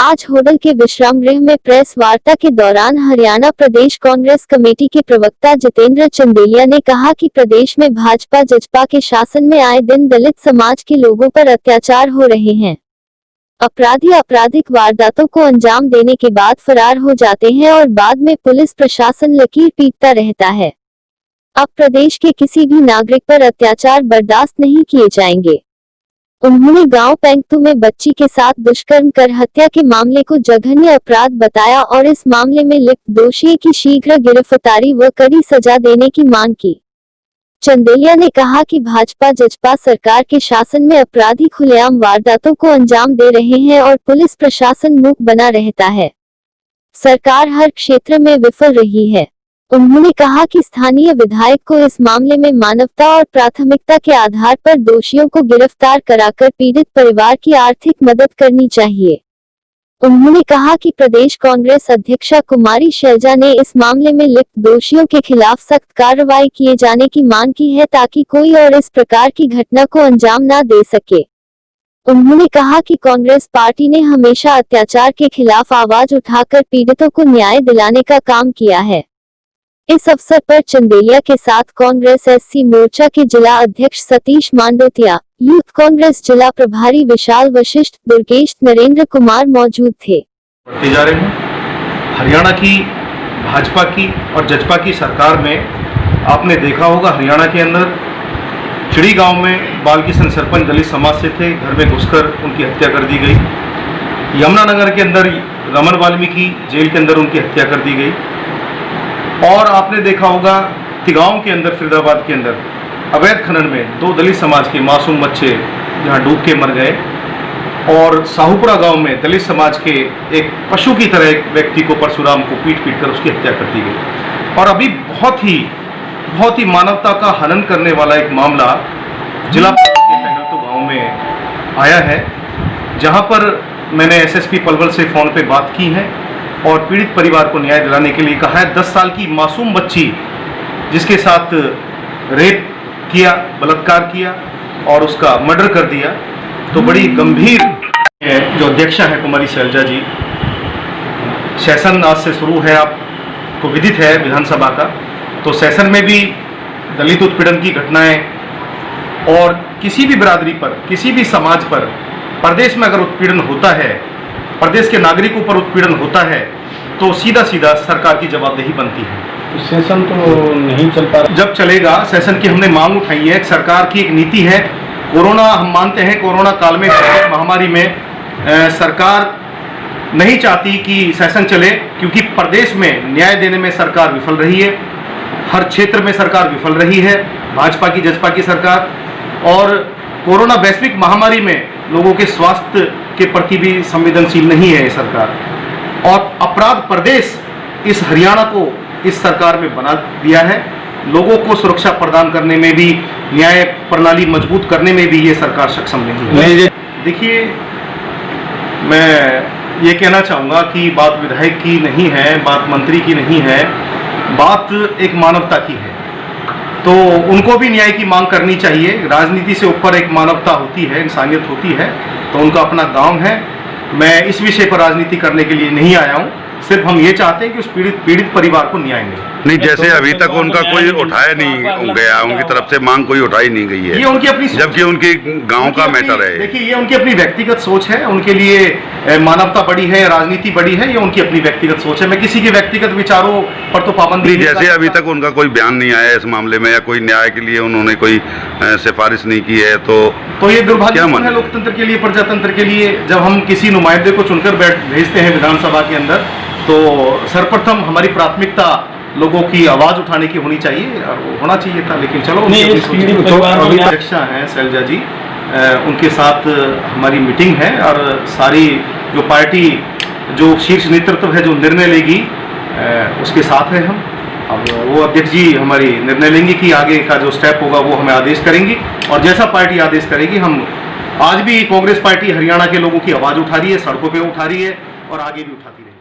आज होडल के विश्राम गृह में प्रेस वार्ता के दौरान हरियाणा प्रदेश कांग्रेस कमेटी के प्रवक्ता जितेंद्र चंदेलिया ने कहा कि प्रदेश में भाजपा जजपा के शासन में आए दिन दलित समाज के लोगों पर अत्याचार हो रहे हैं। अपराधी आपराधिक वारदातों को अंजाम देने के बाद फरार हो जाते हैं और बाद में पुलिस प्रशासन लकीर पीटता रहता है। अब प्रदेश के किसी भी नागरिक पर अत्याचार बर्दाश्त नहीं किए जाएंगे। उन्होंने गांव पेंगतू में बच्ची के साथ दुष्कर्म कर हत्या के मामले को जघन्य अपराध बताया और इस मामले में लिप्त दोषियों की शीघ्र गिरफ्तारी व कड़ी सजा देने की मांग की। चंदेलिया ने कहा कि भाजपा जजपा सरकार के शासन में अपराधी खुलेआम वारदातों को अंजाम दे रहे हैं और पुलिस प्रशासन मूक बना रहता है। सरकार हर क्षेत्र में विफल रही है। उन्होंने कहा कि स्थानीय विधायक को इस मामले में मानवता और प्राथमिकता के आधार पर दोषियों को गिरफ्तार कराकर पीड़ित परिवार की आर्थिक मदद करनी चाहिए। उन्होंने कहा कि प्रदेश कांग्रेस अध्यक्षा कुमारी शैलजा ने इस मामले में लिप्त दोषियों के खिलाफ सख्त कार्रवाई किए जाने की मांग की है ताकि कोई और इस प्रकार की घटना को अंजाम न दे सके। उन्होंने कहा कि कांग्रेस पार्टी ने हमेशा अत्याचार के खिलाफ आवाज उठाकर पीड़ितों को न्याय दिलाने का काम किया है। इस अवसर पर चंदेलिया के साथ कांग्रेस एससी मोर्चा के जिला अध्यक्ष सतीश मांडोतिया, यूथ कांग्रेस जिला प्रभारी विशाल वशिष्ठ, दुर्गेश, नरेंद्र कुमार मौजूद थे। बढ़ते जा रहे हैं हरियाणा की भाजपा की और जजपा की सरकार में आपने देखा होगा हरियाणा के अंदर चिड़ी गांव में बाल किशन सरपंच दलित समाज से थे, घर में घुसकर उनकी हत्या कर दी गई। यमुनानगर के अंदर रमन वाल्मीकि जेल के अंदर उनकी हत्या कर दी गई। और आपने देखा होगा तिगांव के अंदर फरीदाबाद के अंदर अवैध खनन में 2 दलित समाज के मासूम बच्चे जहां डूब के मर गए। और साहूपुरा गांव में दलित समाज के एक पशु की तरह एक व्यक्ति को परशुराम को पीट कर उसकी हत्या कर दी गई। और अभी बहुत ही मानवता का हनन करने वाला एक मामला जिला पेंगतू गाँव में आया है, जहाँ पर मैंने एसएसपी पलवल से फ़ोन पे बात की है और पीड़ित परिवार को न्याय दिलाने के लिए कहा है। 10 साल की मासूम बच्ची जिसके साथ रेप किया, बलात्कार किया और उसका मर्डर कर दिया, तो बड़ी गंभीर जो अध्यक्षा है कुमारी शैलजा जी। सेशन आज से शुरू है, आपको विदित है विधानसभा का, तो सेशन में भी दलित उत्पीड़न की घटनाएं और किसी भी बिरादरी पर, किसी भी समाज पर प्रदेश में अगर उत्पीड़न होता है, प्रदेश के नागरिकों पर उत्पीड़न होता है, तो सीधा सीधा सरकार की जवाबदेही बनती है। सेशन तो नहीं चल पा रहा। जब चलेगा सेशन की हमने मांग उठाई है। सरकार की एक नीति है, कोरोना हम मानते हैं, कोरोना काल में महामारी में सरकार नहीं चाहती कि सेशन चले, क्योंकि प्रदेश में न्याय देने में सरकार विफल रही है। हर क्षेत्र में सरकार विफल रही है, भाजपा की जजपा की सरकार। और कोरोना वैश्विक महामारी में लोगों के स्वास्थ्य के प्रति भी संवेदनशील नहीं है ये सरकार। और अपराध प्रदेश इस हरियाणा को इस सरकार में बना दिया है। लोगों को सुरक्षा प्रदान करने में भी, न्याय प्रणाली मजबूत करने में भी ये सरकार सक्षम नहीं है। देखिए, मैं ये कहना चाहूँगा कि बात विधायक की नहीं है, बात मंत्री की नहीं है, बात एक मानवता की है। तो उनको भी न्याय की मांग करनी चाहिए। राजनीति से ऊपर एक मानवता होती है, इंसानियत होती है, तो उनका अपना गांव है। मैं इस विषय पर राजनीति करने के लिए नहीं आया हूं, सिर्फ हम ये चाहते हैं कि उस पीड़ित परिवार को न्याय मिले। नहीं, जैसे अभी तक उनका कोई उठाया नहीं गया, उनकी तरफ से मांग कोई उठाई नहीं गई है, ये उनकी अपनी, जबकि उनकी गांव का मैटर है। देखिए, ये उनकी अपनी व्यक्तिगत सोच है। उनके लिए मानवता बड़ी है, राजनीति बड़ी है, ये उनकी अपनी व्यक्तिगत सोच है। मैं किसी के व्यक्तिगत विचारों पर तो पाबंदी नहीं। जैसे अभी तक उनका कोई बयान नहीं आया इस मामले में, या कोई न्याय के लिए उन्होंने कोई सिफारिश नहीं की है, तो ये दुर्भाग्यपूर्ण है लोकतंत्र के लिए, प्रजातंत्र के लिए। जब हम किसी नुमाइंदे को चुनकर भेजते हैं विधानसभा के अंदर, तो सर्वप्रथम हमारी प्राथमिकता लोगों की आवाज उठाने की होनी चाहिए, और वो होना चाहिए था। लेकिन चलो, अध्यक्षा हैं शैलजा जी, उनके साथ हमारी मीटिंग है और सारी जो पार्टी, जो शीर्ष नेतृत्व है, जो निर्णय लेगी, उसके साथ हैं हम। अब वो अध्यक्ष जी हमारी निर्णय लेंगी कि आगे का जो स्टेप होगा वो हमें आदेश करेंगी, और जैसा पार्टी आदेश करेगी। हम आज भी कांग्रेस पार्टी हरियाणा के लोगों की आवाज़ उठा रही है, सड़कों पे उठा रही है और आगे भी उठाती रहेगी।